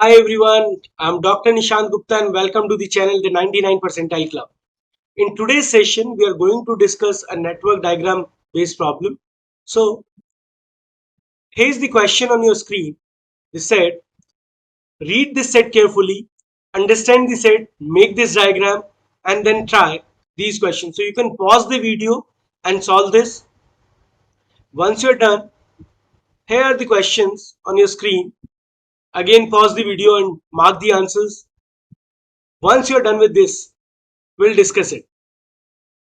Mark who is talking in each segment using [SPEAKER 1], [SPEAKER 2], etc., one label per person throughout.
[SPEAKER 1] Hi everyone, I'm Dr. Nishant Gupta and welcome to the channel The 99 Percentile Club. In today's session, we are going to discuss a network diagram based problem. So, here's the question on your screen. They said, read this set carefully, understand the set, make this diagram, and then try these questions. So, you can pause the video and solve this. Once you're done, here are the questions on your screen. Again, pause the video and mark the answers. Once you're done with this, we'll discuss it.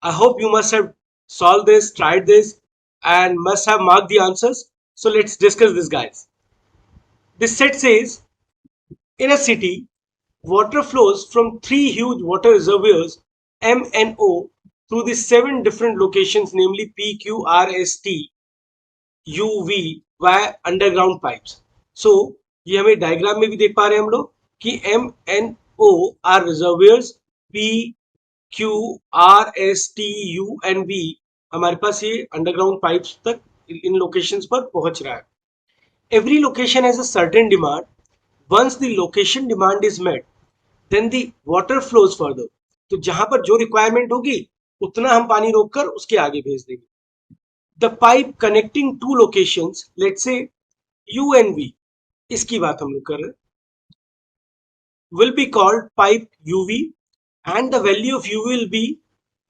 [SPEAKER 1] I hope you must have solved this, tried this, and must have marked the answers. So let's discuss this, guys. This set says in a city, water flows from three huge water reservoirs, M and O, through the seven different locations, namely P, Q, R, S, T, U, V, via underground pipes. So ये हमें diagram में भी देख पा रहे हैं हम लोग कि M and O are reservoirs, P, Q R S T U and V हमारे पास ये अंडरग्राउंड पाइप्स तक इन लोकेशंस पर पहुंच रहा है. Every location has a certain demand. Once the location demand is met then the water flows further. तो जहां पर जो रिक्वायरमेंट होगी उतना हम पानी रोककर उसके आगे भेज देंगे. The pipe connecting to locations, let's say U and V, इसकी बात हम लोग कर रहे हैं, will be called pipe UV, and the value of UV will be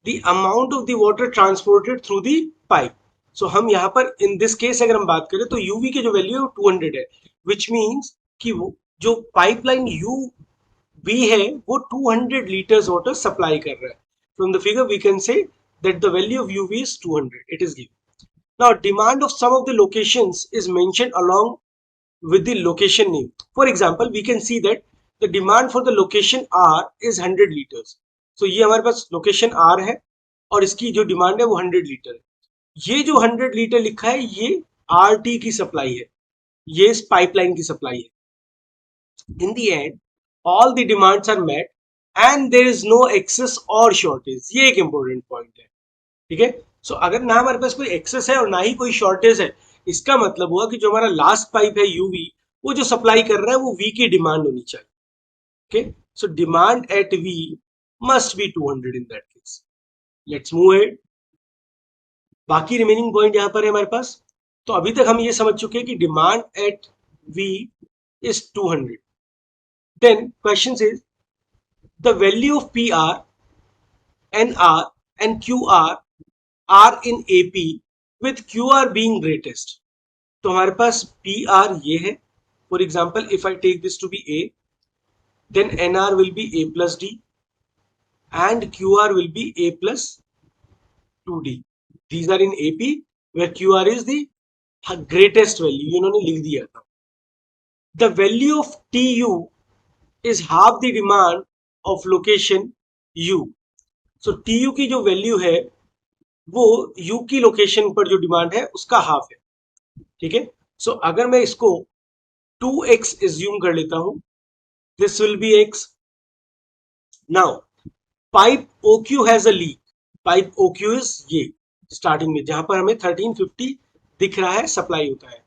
[SPEAKER 1] the amount of the water transported through the pipe. So हम यहाँ पर in this case अगर हम बात करें तो UV की जो वैल्यू है वो 200 है, which means कि वो जो पाइपलाइन UV है वो 200 liters water supply कर रहा है. From the figure we can say that the value of UV is 200. It is given. Now demand of some of the locations is mentioned along with the location name. For example, we can see that the demand for the location R is 100 liters. So ये हमारे पास location R है और इसकी जो demand है वो 100 litre है. ये जो 100 लीटर लिखा है ये RT की सप्लाई है, ये इस पाइपलाइन की सप्लाई है. In the end, all the demands are met and there is no excess or shortage. ये एक important point है. ठीक है. सो अगर ना हमारे पास कोई एक्सेस है और ना ही कोई शॉर्टेज है, इसका मतलब हुआ कि जो हमारा लास्ट पाइप है यूवी, वो जो सप्लाई कर रहा है वो वी की डिमांड होनी चाहिए. Okay, so demand at V must be 200 in that case. Let's move it. बाकी रिमेनिंग पॉइंट यहां पर है हमारे पास. तो अभी तक हम ये समझ चुके हैं कि demand at V is 200. Then question is the value of P R, N R and Q R R in AP with QR being greatest. तो हमारे पास PR ये है. For example, if I take this to be A, then NR will be A plus D and QR will be A plus 2D. These are in AP where QR is the greatest value. इन्होंने लिख दिया था. The value of TU is half the demand of location U. So TU की जो value है वो U की location पर जो डिमांड है उसका हाफ है. ठीक है. सो अगर मैं इसको 2x एज्यूम कर लेता हूं, this will be x. Now pipe OQ has a leak. Pipe OQ is ये स्टार्टिंग में जहां पर हमें 1350 दिख रहा है सप्लाई होता है.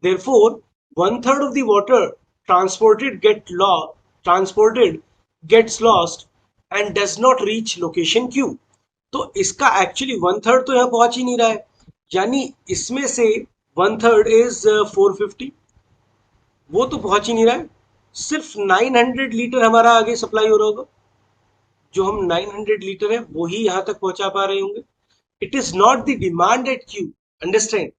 [SPEAKER 1] Therefore 1/3 of the water transported gets lost and does not reach location Q. तो इसका एक्चुअली 1/3 तो यहां पहुंच ही नहीं रहा है, यानी इसमें से 1/3 इज 450. वो तो पहुंच ही नहीं रहा है. सिर्फ 900 लीटर हमारा आगे सप्लाई हो रहा होगा. जो हम 900 लीटर है वो ही यहां तक पहुंचा पा रहे होंगे. It is not the demand eight Q. Understand,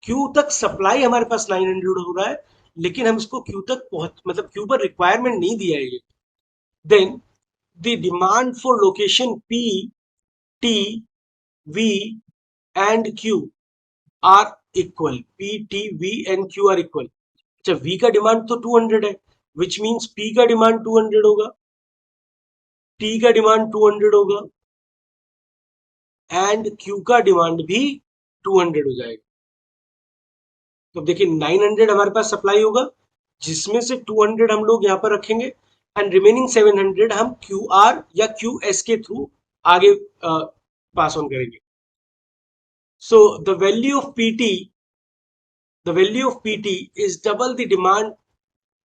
[SPEAKER 1] Q तक सप्लाई हमारे पास 900 हो रहा है, लेकिन हम इसको क्यू तक पहुंच मतलब क्यू पर रिक्वायरमेंट नहीं दिया है ये. Then the demand for location P, T, V and Q R equal. P, T, V and Q R equal. अच्छा, V का डिमांड तो 200 है, विच मीन्स P का डिमांड 200 होगा, T का डिमांड 200 होगा एंड Q का डिमांड भी 200 हो जाएगा. तो देखिए 900 हमारे पास सप्लाई होगा, जिसमें से 200 हम लोग यहाँ पर रखेंगे एंड रिमेनिंग 700 हम QR या QS के थ्रू आगे पास ऑन करेंगे. So the value of PT is double the demand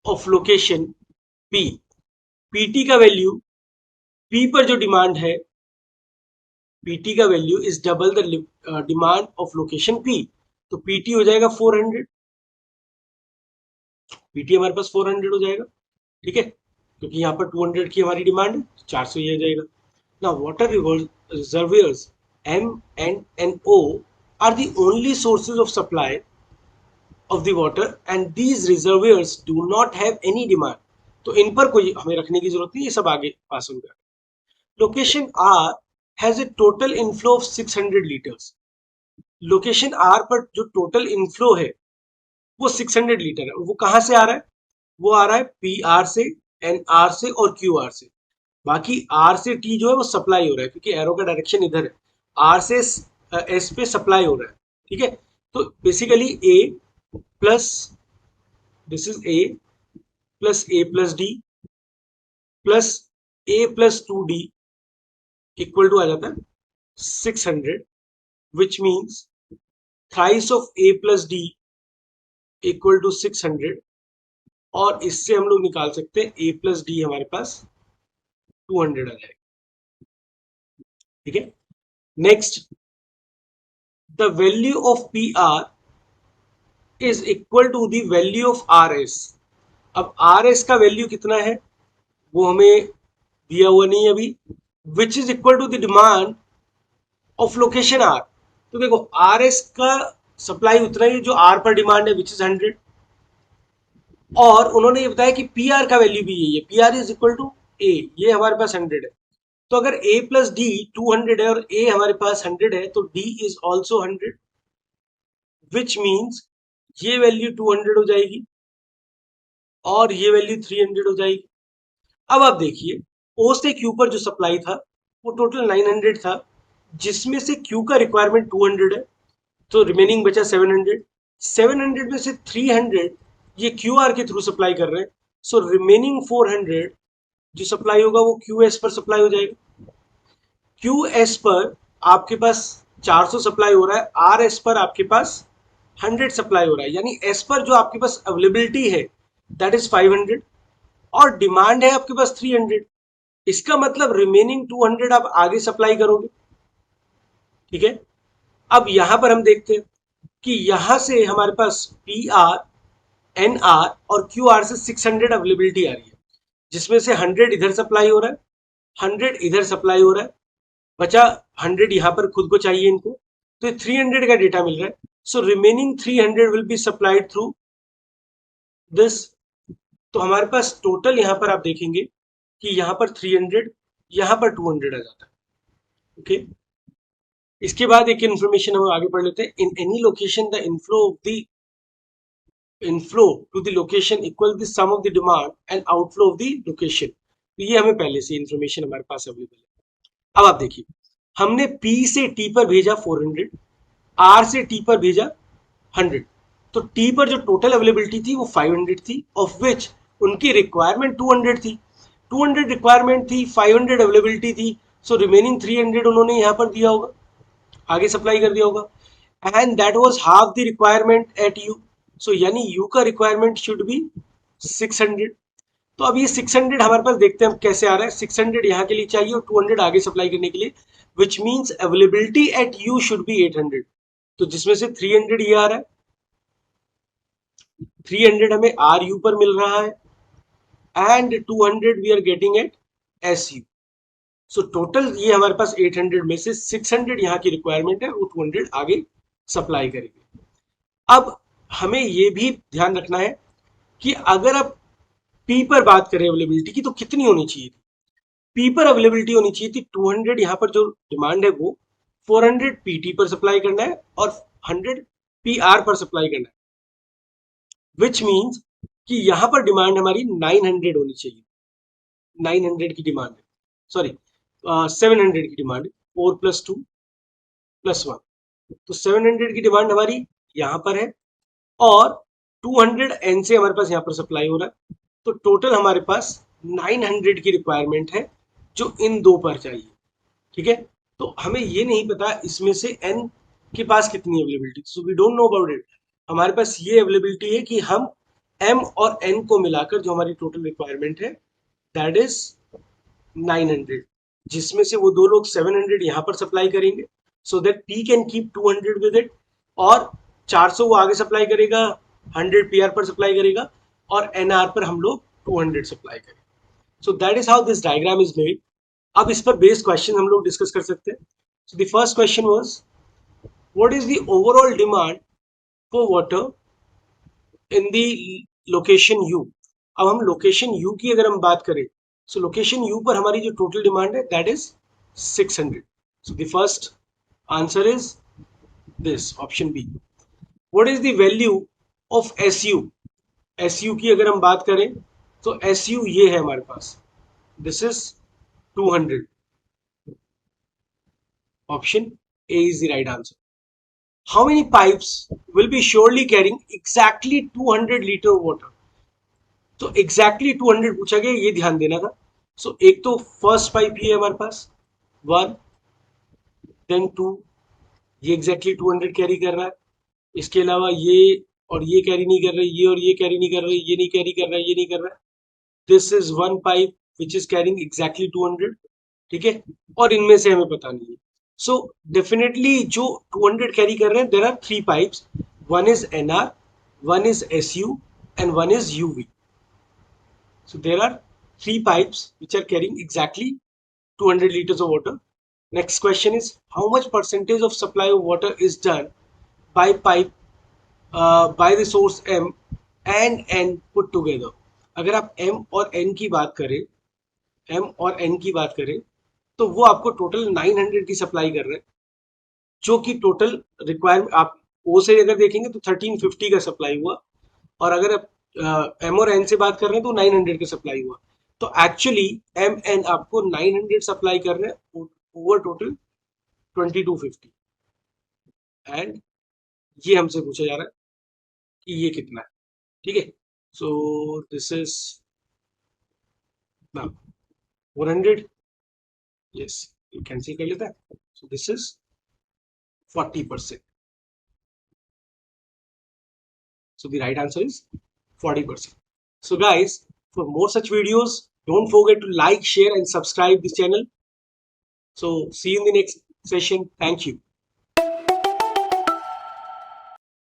[SPEAKER 1] of location P, PT का वैल्यू P पर जो डिमांड है, PT का value is double the demand of location P, तो PT हो जाएगा 400, PT हमारे पास 400 हो जाएगा, ठीक है, क्योंकि यहाँ पर 200 की हमारी डिमांड है, 400 ही हो जाएगा। Now, water reservoirs M and NO are the only sources of supply of the water and these reservoirs do not have any demand. तो इन पर कोई हमें रखने की जरूरत नहीं, ये सब आगे पास होगा। Location R has a total inflow of 600 liters. Location R पर जो टोटल इनफ्लो है वो 600 लीटर है, और वो कहां से आ रहा है? वो आ रहा है PR से, NR से और QR से। बाकी R से T जो है वो सप्लाई हो रहा है, क्योंकि एरो का डायरेक्शन इधर है, R से S पे सप्लाई हो रहा है, ठीक है। तो basically A plus, this is A plus A plus D plus A plus 2D equal to आ जाता है 600, which means thrice of A plus D equal to 600, और इससे हम लोग निकाल सकते हैं A प्लस D हमारे पास 200 आ जाएगा, ठीक है। Next, the value of PR is equal to the value of RS। अब RS का वैल्यू कितना है वो हमें दिया हुआ नहीं है अभी, which is equal to the demand of location R। तो देखो RS का सप्लाई उतना ही जो R पर डिमांड है, विच इज 100, और उन्होंने ये बताया कि PR का वैल्यू भी यही है, PR is equal to A, ये हमारे पास 100 है। तो अगर A प्लस D 200 है और A हमारे पास 100 है, तो D is also 100, which means ये वैल्यू 200 हो जाएगी और ये वैल्यू 300 हो जाएगी। अब आप देखिए, O से Q पर जो सप्लाई था वो टोटल 900 था, जिसमें से Q का रिक्वायरमेंट 200 है, तो रिमेनिंग बचा 700। 700 में से 300 ये QR के थ्रू सप्लाई कर रहे हैं, सो रिमेनिंग 400 जो सप्लाई होगा वो QS पर सप्लाई हो जाएगा। QS पर आपके पास 400 सप्लाई हो रहा है, RS पर आपके पास 100 सप्लाई हो रहा है, यानी S पर जो आपके पास अवेलेबिलिटी है दैट इज 500, और डिमांड है आपके पास 300। इसका मतलब रिमेनिंग 200 आप आगे सप्लाई करोगे, ठीक है। अब यहां पर हम देखते हैं कि यहां से हमारे पास PR, NR और QR से 600 अवेलेबिलिटी आ रही है, जिसमें से 100 इधर सप्लाई हो रहा है, 100 इधर सप्लाई हो रहा है, बचा 100 यहां पर खुद को चाहिए इनको, तो 300 का डेटा मिल रहा है। So remaining 300 will be supplied through this. तो हमारे पास टोटल यहां पर आप देखेंगे कि यहां पर 300, यहां पर 200 आ जाता है, ओके। इसके बाद एक इंफॉर्मेशन हम आगे पढ़ लेते हैं। In any location the inflow to the location equal the sum of the demand and outflow of the location. तो ये हमें पहले से इंफॉर्मेशन हमारे पास अवेलेबल है। अब आप देखिए, हमने P से T पर भेजा 400, R से T पर भेजा 100, तो T पर जो टोटल अवेलेबिलिटी थी वो 500 थी, ऑफ विच उनकी रिक्वायरमेंट 200 थी। 200 रिक्वायरमेंट थी, 500 अवेलेबिलिटी थी, सो रिमेनिंग 300 उन्होंने यहां पर दिया होगा, आगे सप्लाई कर दिया होगा, and that was half the requirement at U. So यानी यू का रिक्वायरमेंट शुड बी 600। तो अब ये 600 हमारे पास देखते हैं हम कैसे आ रहा है। 600 यहाँ के लिए चाहिए और 200 आगे सप्लाई करने के लिए, which means availability at U should be 800। तो जिसमें से 300 ये आ रहा है, 300 हमें आर यू पर मिल रहा है, and 200 we are getting at S U. So total ये हमारे पास 800 में से 600 यहाँ की रिक्वायरमेंट है, वो 200 आगे सप्लाई करेंगे। अब हमें ये भी ध्यान रखना है कि अगर आप पी पर बात करें अवेलेबिलिटी की, तो कितनी होनी चाहिए थी? पी पर अवेलेबिलिटी होनी चाहिए थी 200, यहाँ पर जो डिमांड है वो 400 पीटी पर सप्लाई करना है और 100 पीआर पर सप्लाई करना है, विच मीन्स कि यहाँ पर डिमांड हमारी 900 होनी चाहिए। 900 की डिमांड है, सॉरी 700 की डिमांड है, 4 + 2 + 1, तो 700 की डिमांड हमारी यहाँ पर है, और 200 एन से हमारे पास यहाँ पर सप्लाई हो रहा है, तो टोटल हमारे पास 900 की रिक्वायरमेंट है जो इन दो पर चाहिए, ठीक है। तो हमें ये नहीं पता इसमें से एन के पास कितनी availability, so we don't know about it. हमारे पास ये अवेलेबिलिटी है कि हम m और n को मिलाकर जो हमारी टोटल रिक्वायरमेंट है दैट इज 900, जिसमें से वो दो लोग 700 यहाँ पर सप्लाई करेंगे so that P can keep 200 with it, और 400 वो आगे सप्लाई करेगा, 100 PR पर सप्लाई करेगा, और NR पर हम लोग 200 सप्लाई करेंगे. So that is how this diagram is made. अब इस पर बेस्ड क्वेश्चन हम लोग डिस्कस कर सकते हैं. सो the first question was what is the overall demand for water in the location you. अब हम लोकेशन यू की अगर हम बात करें, सो लोकेशन यू पर हमारी जो टोटल डिमांड है that is 600. So the first answer is this option B. What is the value of S U. S U की अगर हम बात करें तो एस यू ये है हमारे पास, this is 200. Option A is the right answer. How many pipes will be surely carrying exactly 200 liter of water? तो एग्जैक्टली 200 पूछा गया, ये ध्यान देना था. सो एक तो फर्स्ट पाइप ये है हमारे पास 1, देन 2, ये एग्जैक्टली 200 कैरी कर रहा है. इसके अलावा ये और ये कैरी नहीं कर रहे, ये और ये कैरी नहीं कर रहे, ये नहीं कैरी कर रहा है, ये नहीं कर रहा है. This is one pipe which is carrying exactly 200. ठीक है, और इनमें से हमें पता नहीं है. सो डेफिनेटली जो 200 कैरी कर रहे हैं there are three pipes. One is NR, one is SU, and one is UV. So there are three pipes which are carrying exactly 200 liters of water. Next question is how much percentage of supply of water is done by pipe by the source M and N put together. अगर आप M और N की बात करें, M और N की बात करें तो वो आपको टोटल 900 की सप्लाई कर रहे हैं, जो कि टोटल रिक्वायरमेंट आप ओ से अगर देखेंगे तो 1350 का सप्लाई हुआ, और अगर आप एम और एन से बात कर रहे हैं तो 900 का सप्लाई हुआ. तो एक्चुअली एम एन आपको 900 सप्लाई कर रहे हैं ओवर टोटल 2250, एंड ये हमसे पूछा जा रहा है कि ये कितना है. ठीक है, सो दिस इज 400. यस, ये कैंसिल कर लेता है. So this is 40%. So the right answer is 40%. So guys, for more such videos, don't forget to like, share and subscribe this channel. So see you in the next session. Thank you.